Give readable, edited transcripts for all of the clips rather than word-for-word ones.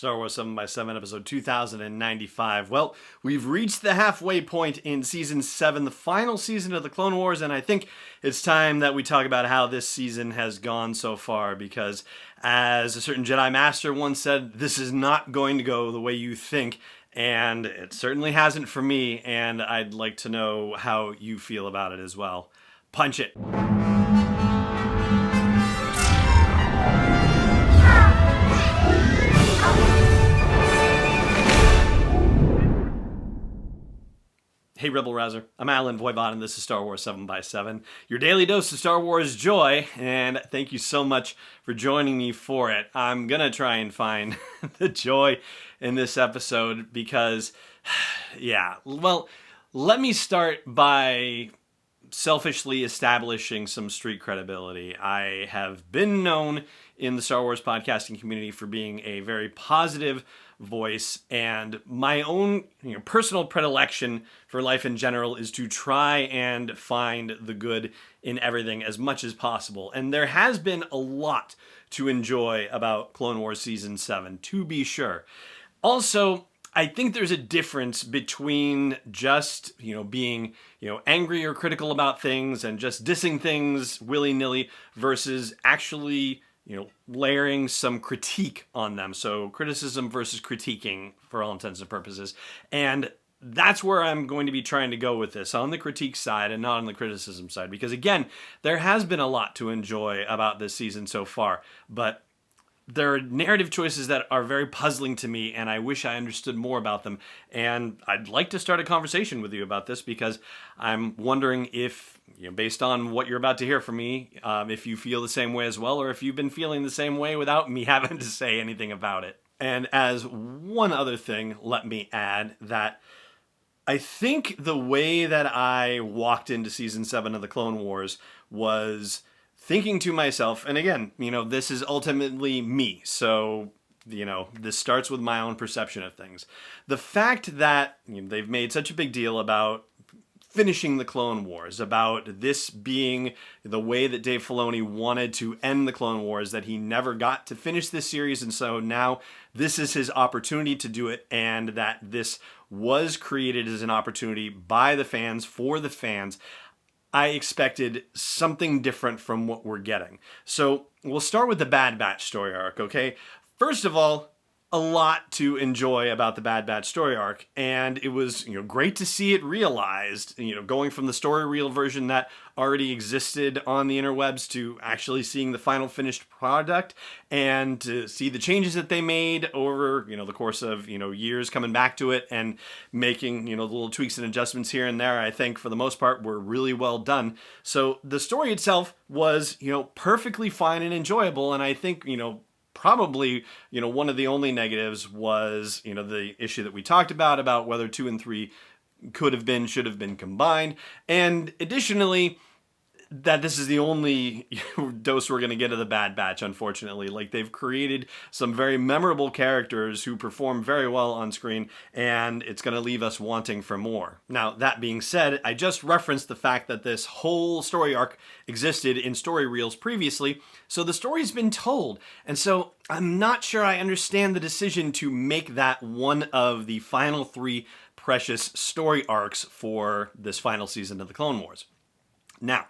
Star Wars 7 by 7 episode 2095. Well, we've reached the halfway point in Season 7, the final season of the Clone Wars, and I think it's time that we talk about how this season has gone so far, because as a certain Jedi Master once said, this is not going to go the way you think, and it certainly hasn't for me, and I'd like to know how you feel about it as well. Punch it! Hey Rebel Rouser, I'm Alan Voivod and this is Star Wars 7 by 7, your daily dose of Star Wars joy, and thank you so much for joining me for it. I'm gonna try and find the joy in this episode because, let me start by selfishly establishing some street credibility. I have been known in the Star Wars podcasting community for being a very positive voice, and my own personal predilection for life in general is to try and find the good in everything as much as possible. And there has been a lot to enjoy about Clone Wars Season 7, to be sure. Also, I think there's a difference between just, being, angry or critical about things and just dissing things willy-nilly versus actually layering some critique on them. So criticism versus critiquing for all intents and purposes. And that's where I'm going to be trying to go with this, on the critique side and not on the criticism side. Because again, there has been a lot to enjoy about this season so far, but there are narrative choices that are very puzzling to me, and I wish I understood more about them. And I'd like to start a conversation with you about this because I'm wondering if, based on what you're about to hear from me, if you feel the same way as well, or if you've been feeling the same way without me having to say anything about it. And as one other thing, let me add that I think the way that I walked into Season 7 of the Clone Wars was thinking to myself, and again, this is ultimately me, so, this starts with my own perception of things. The fact that they've made such a big deal about finishing the Clone Wars, about this being the way that Dave Filoni wanted to end the Clone Wars, that he never got to finish this series, and so now this is his opportunity to do it, and that this was created as an opportunity by the fans, for the fans. I expected something different from what we're getting. So we'll start with the Bad Batch story arc, okay? First of all, a lot to enjoy about the Bad Batch story arc, and it was great to see it realized, going from the story reel version that already existed on the interwebs to actually seeing the final finished product, and to see the changes that they made over the course of years, coming back to it and making the little tweaks and adjustments here and there. I think for the most part were really well done. So the story itself was perfectly fine and enjoyable, and I think probably, one of the only negatives was, the issue that we talked about whether 2 and 3 should have been combined. And additionally, that this is the only dose we're going to get of the Bad Batch, unfortunately. Like, they've created some very memorable characters who perform very well on screen, and it's going to leave us wanting for more. Now, that being said, I just referenced the fact that this whole story arc existed in story reels previously, so the story's been told. And so I'm not sure I understand the decision to make that one of the final 3 precious story arcs for this final season of the Clone Wars. Now,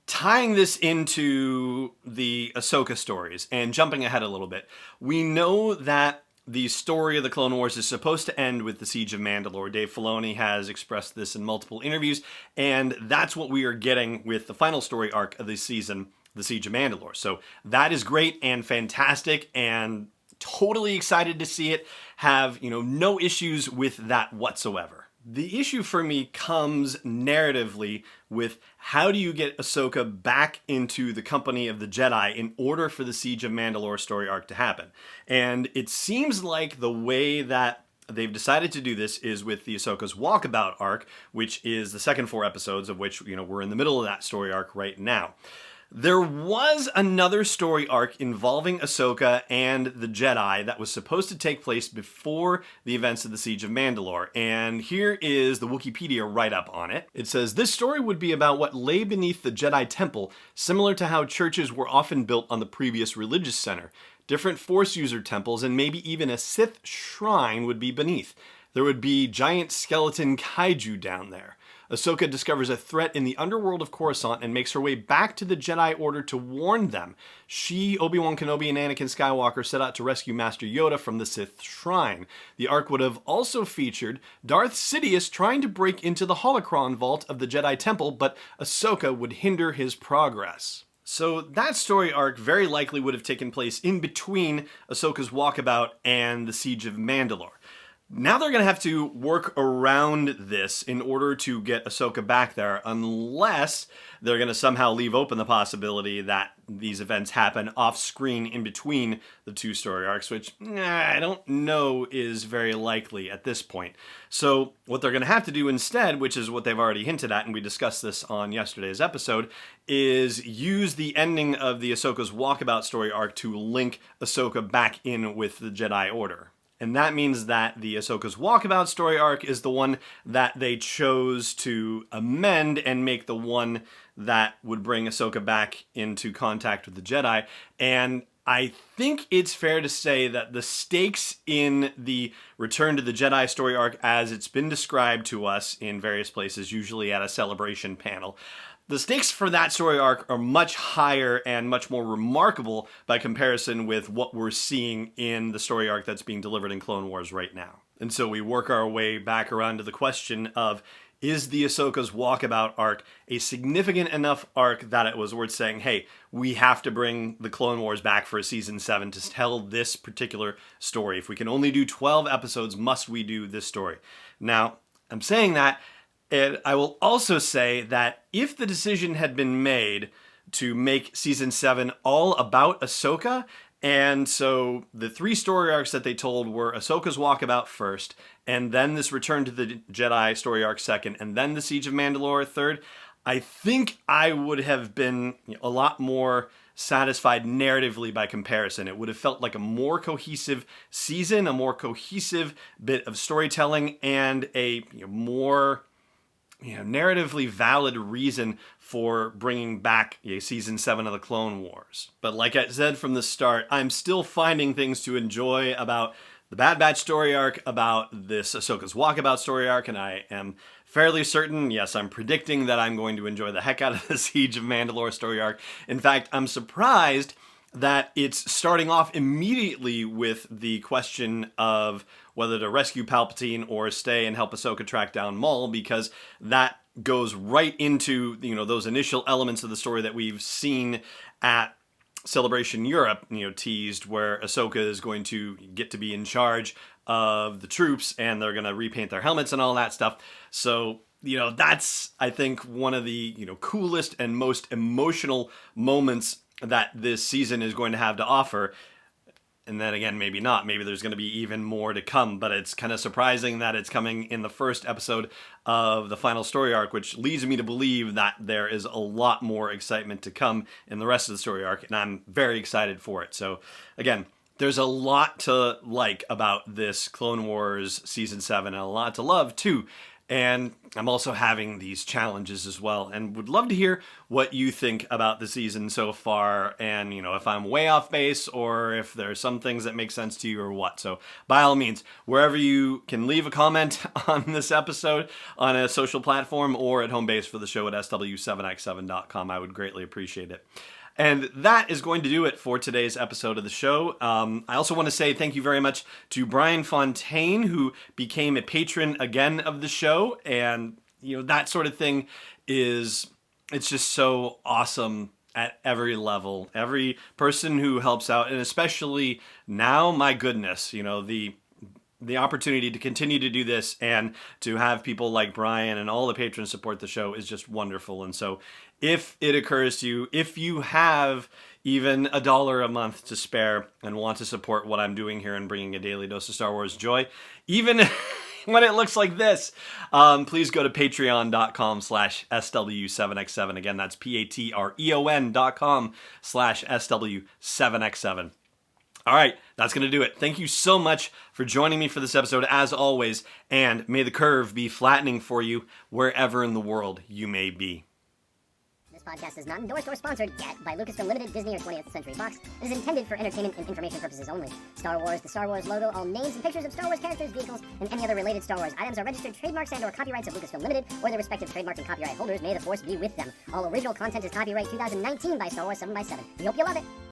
tying this into the Ahsoka stories and jumping ahead a little bit, we know that the story of the Clone Wars is supposed to end with the Siege of Mandalore. Dave Filoni has expressed this in multiple interviews, and that's what we are getting with the final story arc of this season, the Siege of Mandalore. So that is great and fantastic, and totally excited to see it. Have, no issues with that whatsoever. The issue for me comes narratively with how do you get Ahsoka back into the company of the Jedi in order for the Siege of Mandalore story arc to happen. And it seems like the way that they've decided to do this is with the Ahsoka's Walkabout arc, which is the second 4 episodes of which, we're in the middle of that story arc right now. There was another story arc involving Ahsoka and the Jedi that was supposed to take place before the events of the Siege of Mandalore, and here is the Wikipedia write-up on it. It says, this story would be about what lay beneath the Jedi Temple, similar to how churches were often built on the previous religious center. different Force user temples, and maybe even a Sith shrine would be beneath. There would be giant skeleton kaiju down there. Ahsoka discovers a threat in the underworld of Coruscant and makes her way back to the Jedi Order to warn them. She, Obi-Wan Kenobi, and Anakin Skywalker set out to rescue Master Yoda from the Sith Shrine. The arc would have also featured Darth Sidious trying to break into the holocron vault of the Jedi Temple, but Ahsoka would hinder his progress. So that story arc very likely would have taken place in between Ahsoka's walkabout and the Siege of Mandalore. Now they're going to have to work around this in order to get Ahsoka back there, unless they're going to somehow leave open the possibility that these events happen off-screen in between the two story arcs, which I don't know is very likely at this point. So what they're going to have to do instead, which is what they've already hinted at, and we discussed this on yesterday's episode, is use the ending of the Ahsoka's walkabout story arc to link Ahsoka back in with the Jedi Order. And that means that the Ahsoka's walkabout story arc is the one that they chose to amend and make the one that would bring Ahsoka back into contact with the Jedi. And I think it's fair to say that the stakes in the Return to the Jedi story arc, as it's been described to us in various places, usually at a celebration panel, the stakes for that story arc are much higher and much more remarkable by comparison with what we're seeing in the story arc that's being delivered in Clone Wars right now. And so we work our way back around to the question of, is the Ahsoka's walkabout arc a significant enough arc that it was worth saying, hey, we have to bring the Clone Wars back for season 7 to tell this particular story. If we can only do 12 episodes, must we do this story? Now, I'm saying that, and I will also say that if the decision had been made to make season 7 all about Ahsoka, and so the 3 story arcs that they told were Ahsoka's walkabout first, and then this Return to the Jedi story arc second, and then the Siege of Mandalore third, I think I would have been a lot more satisfied narratively by comparison. It would have felt like a more cohesive season, a more cohesive bit of storytelling, and a more narratively valid reason for bringing back season 7 of the Clone Wars. But like I said from the start, I'm still finding things to enjoy about the Bad Batch story arc, about this Ahsoka's walkabout story arc, and I am fairly certain, yes, I'm predicting that I'm going to enjoy the heck out of the Siege of Mandalore story arc. In fact, I'm surprised that it's starting off immediately with the question of whether to rescue Palpatine or stay and help Ahsoka track down Maul, because that goes right into those initial elements of the story that we've seen at Celebration Europe, teased, where Ahsoka is going to get to be in charge of the troops and they're going to repaint their helmets and all that stuff. So that's, I think, one of the coolest and most emotional moments that this season is going to have to offer. And then again, maybe not. Maybe there's going to be even more to come, but it's kind of surprising that it's coming in the first episode of the final story arc, which leads me to believe that there is a lot more excitement to come in the rest of the story arc, and I'm very excited for it. So again, there's a lot to like about this Clone Wars Season 7, and a lot to love too. And I'm also having these challenges as well, and would love to hear what you think about the season so far, and if I'm way off base or if there's some things that make sense to you or what. So by all means, wherever you can leave a comment on this episode on a social platform or at home base for the show at sw7x7.com, I would greatly appreciate it. And that is going to do it for today's episode of the show. I also want to say thank you very much to Brian Fontaine, who became a patron again of the show. And, that sort of thing it's just so awesome at every level. Every person who helps out, and especially now, my goodness, the opportunity to continue to do this and to have people like Brian and all the patrons support the show is just wonderful. And so if it occurs to you, if you have even $1 a month to spare and want to support what I'm doing here and bringing a daily dose of Star Wars joy, even when it looks like this, please go to patreon.com/SW7x7. Again, that's patreon.com/SW7x7. All right, that's going to do it. Thank you so much for joining me for this episode, as always, and may the curve be flattening for you wherever in the world you may be. podcast is not endorsed or sponsored yet by Lucasfilm Limited, Disney, or 20th Century Fox. It is intended for entertainment and information purposes only. Star Wars, the Star Wars logo, all names and pictures of Star Wars characters, vehicles, and any other related Star Wars items are registered trademarks and/or copyrights of Lucasfilm Limited or their respective trademark and copyright holders. May the Force be with them. All original content is copyright 2019 by Star Wars 7x7. We hope you love it.